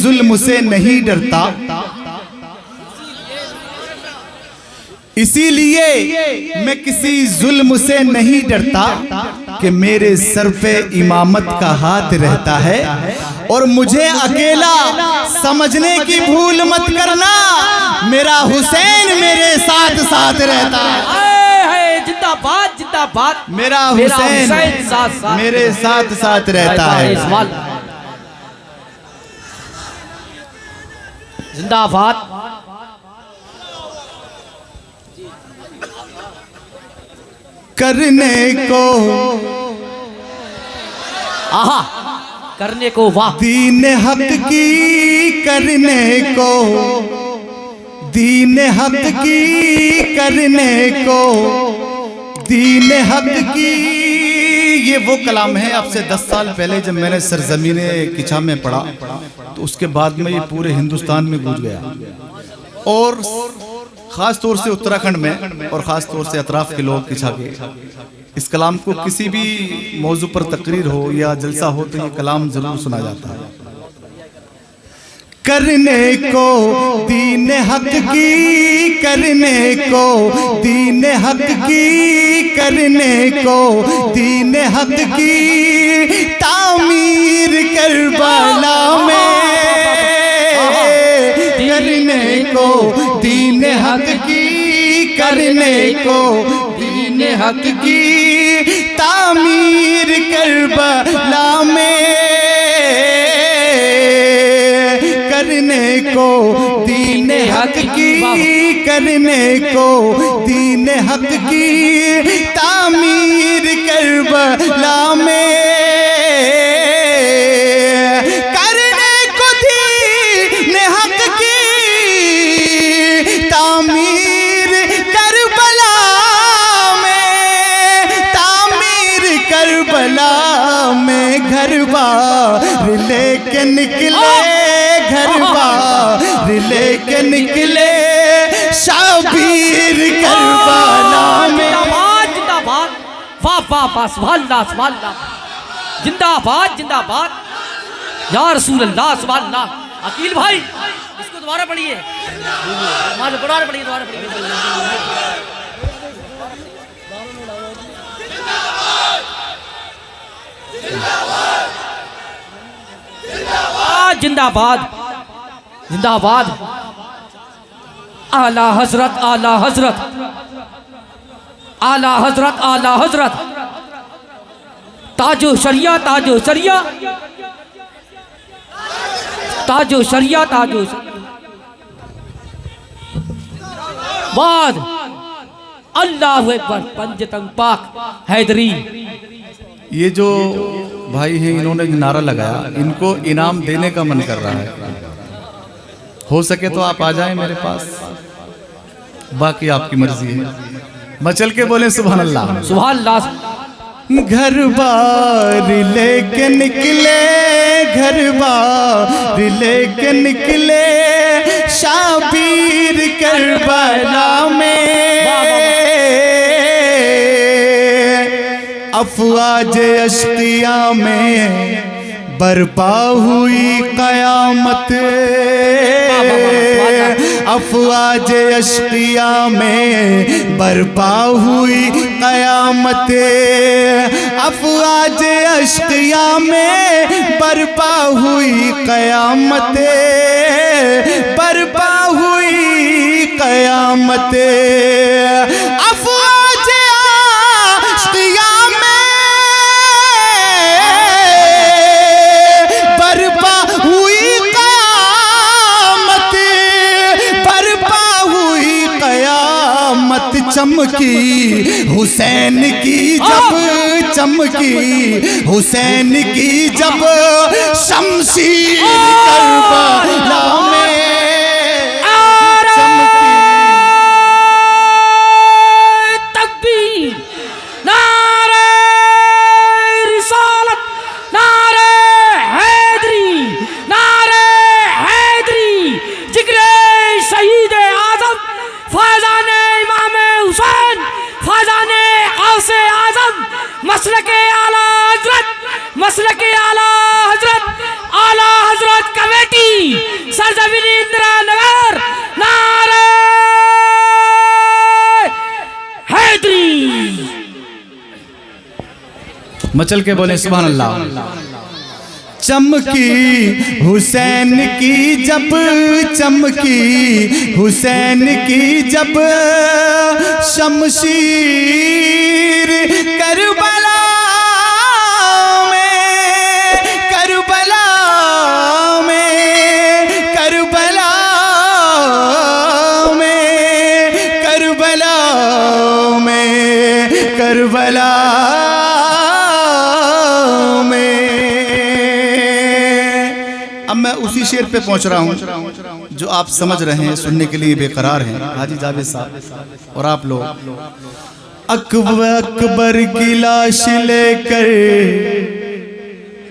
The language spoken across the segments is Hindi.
जुल्म से नहीं डरता, इसीलिए मैं किसी जुल्म से नहीं डरता कि मेरे सर पे इमामत का हाथ रहता है। और मुझे अकेला समझने की भूल मत करना, मेरा हुसैन मेरे साथ साथ रहता है। जिंदाबाद जिंदाबाद, मेरा हुसैन मेरे साथ साथ रहता है। जिंदाबाद। करने को आहा, करने को वाह, दीन हक की करने को, दीन हक की करने को, दीन हक की। ये वो कलाम है आपसे 10 साल पहले जब मैंने सरजमीने किछा में पढ़ा तो उसके बाद में ये पूरे हिंदुस्तान में गूंज गया, और ख़ास तौर से उत्तराखंड में और ख़ास तौर से अतराफ़ के लोग किछा के इस कलाम को किसी भी मौजू पर तकरीर हो या जलसा हो तो ये कलाम ज़रूर सुना जाता है। करने को दीन हक की करने को, दीन हक की करने को, दीन हक की तामीर करबला में, करने को दीन हक की करने को, दीन हक की तामीर करबला में, करने को दीन हक की करने को, दीन हक की तामीर करबला में, करने को दीन हक की तामीर करबला में, तामीर करबला में। घर बार लेके निकले, घर बार लेके निकले शाबीर करबला में। जिंदाबाद जिंदाबाद, वाह वाह वाह, सुभान अल्लाह सुभान अल्लाह, जिंदाबाद जिंदाबाद, या रसूल अल्लाह सुभान अल्लाह। अकील भाई इसको दोबारा पढ़िए, दोबारा पढ़िए, दोबारा पढ़िए। जिंदाबाद जिंदाबाद, आला हजरत आला हजरत आला हजरत आला हजरत, ताजो शरिया ताजो शरिया ताजो शरिया ताजो बाद, अल्लाहु अकबर, पंजतंग पाक हैदरी। ये जो भाई हैं इन्होंने नारा लगाया, इनको इनाम देने का मन कर रहा है। हो सके तो आप आ जाएं मेरे पास, बाकी आपकी मर्जी है। मचल के बोले सुभान अल्लाह सुभान अल्लाह। घर बार लेके निकले, घर बार लेके निकले शाबीर करबला में, अफवाज अश्किया में बर्पा हुई कयामत, अफवाज अश्किया में बर्पा हुई कयामत, अफवाज अश्किया में बर्पा हुई कयामत, बर्पा हुई कयामत, अफवाज अश्किया चमकी हुसैन की जब, चमकी हुसैन की जब शमशीर करबला में चमकी। तकबीर, नारे रिसालत, नारे हैदरी, नारे हैदरी, जिक्रे शहीद आज़म फैज़ाने इमाम हुसैन, फैज़ाने गौसे आज़म, मसलके आला हजरत, मसलके आला हजरत, आला हजरत सरजमीन इंदिरा नगर, नारे हैदरी। मचल के बोले सुभान अल्लाह। चमकी हुसैन की जब, चमकी हुसैन की जब शमशीर करबला में, करबला में, करबला में, करबला में, करबला अब मैं उसी शेर पे पहुंच रहा हूं जो आप समझ रहे हैं, सुनने के लिए बेकरार हैं हाजी जावेद साहब और आप लोग। अकबर की लाश लेकर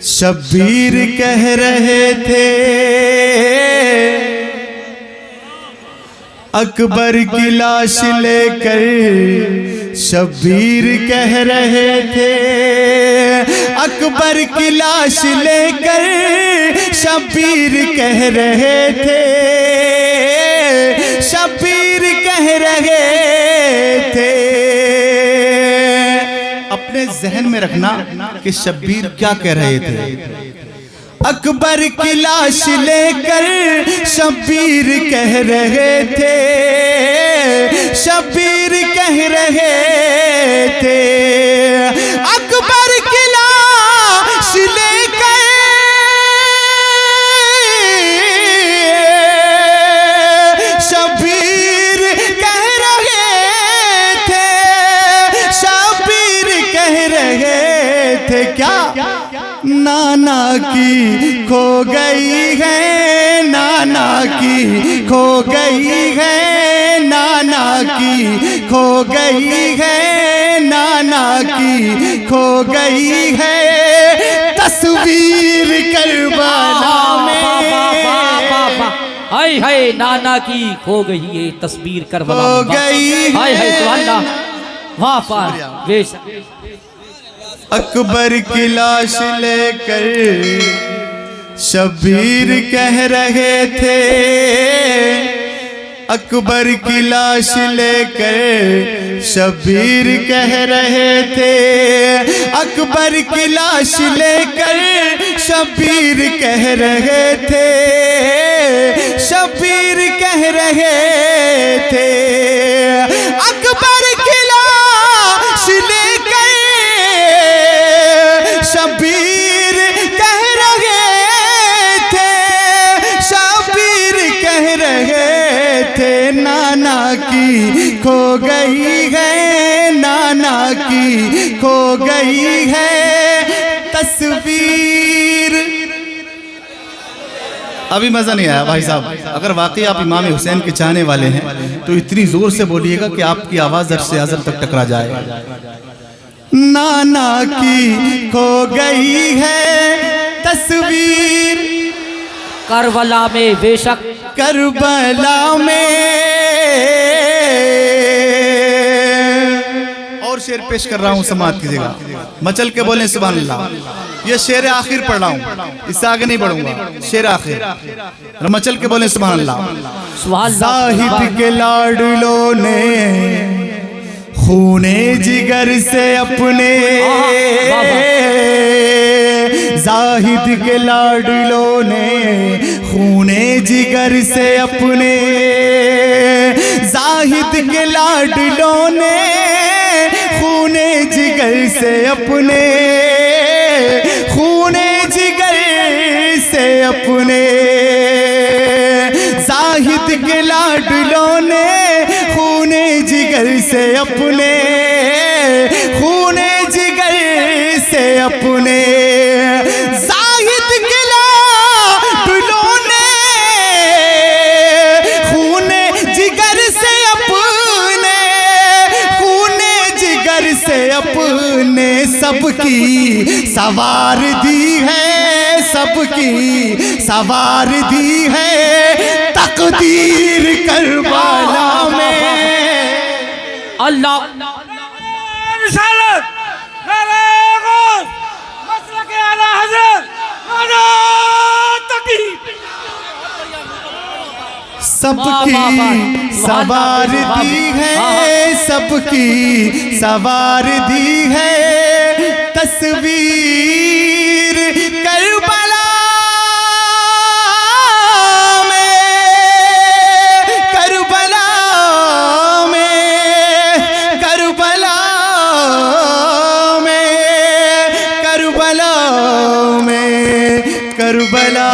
शब्बीर कह रहे थे, अकबर की लाश लेकर शब्बीर कह रहे थे, अकबर की लाश लेकर शब्बीर कह रहे थे, शब्बीर कह रहे थे। अपने जहन में रखना कि शब्बीर क्या कह रहे थे। अकबर की लाश लेकर शब्बीर कह रहे थे, शब्बीर कह रहे थे, अकबर की लाश लेकर शब्बीर कह रहे थे, शब्बीर कह रहे थे क्या नाना की खो गई है, नाना की खो गई है, नाना की खो गई है, नाना की खो गई है तस्वीर करबला में। हाय हाय नाना की खो गई है तस्वीर करबला में, खो गई हाय हाय सुभान अल्लाह, वाह वाह बेशक। अकबर की लाश लेकर शब्बीर कह रहे थे, अकबर की लाश लेकर शब्बीर कह रहे थे, अकबर की लाश लेकर शब्बीर कह रहे थे, शब्बीर कह रहे थे, अकबर की लाश लेकर शब्बीर कह रहे थे, शब्बीर कह रहे थे नाना की खो गई है, नाना की खो गई है तस्वीर। अभी मजा नहीं आया भाई साहब। अगर वाकई आप इमाम हुसैन के चाहने वाले हैं तो इतनी जोर से बोलिएगा कि आपकी आवाज अर्श से आज़म तक टकरा जाए। नाना की खो गई है तस्वीर करबला में, बेशक करबला में। और शेर पेश कर रहा हूं, समाअत कीजिएगा। मचल के बोले सुभान अल्लाह। ये शेर आखिर पढ़ रहा हूं, इससे आगे नहीं बढ़ूंगा। शेर आखिर मचल के बोले सुभान अल्लाह। जाहिद के लाडलों ने खूने जिगर से अपने, जाहिद के लाडलों ने खूने जिगर से अपने, जाहिद के लाडलों ने खूने जिगर से अपने, खूने जिगर से अपने, जाहिद के लाडलों ने खूने जिगर से अपने, खूने जिगर से अपने, जाहिद के लाडलों ने खूने जिगर से अपने, खूने जिगर से अपने सबकी सवार दी है, सबकी सवार दी है तकदीर करबला में। अल्लाह रिसालत नारे गौस मसलक आला हज़रत नारा तकबीर सबकी सवार दी है, सबकी सवार दी है तस्वीर करबला में, करबला में, करबला में, करबला में, करबला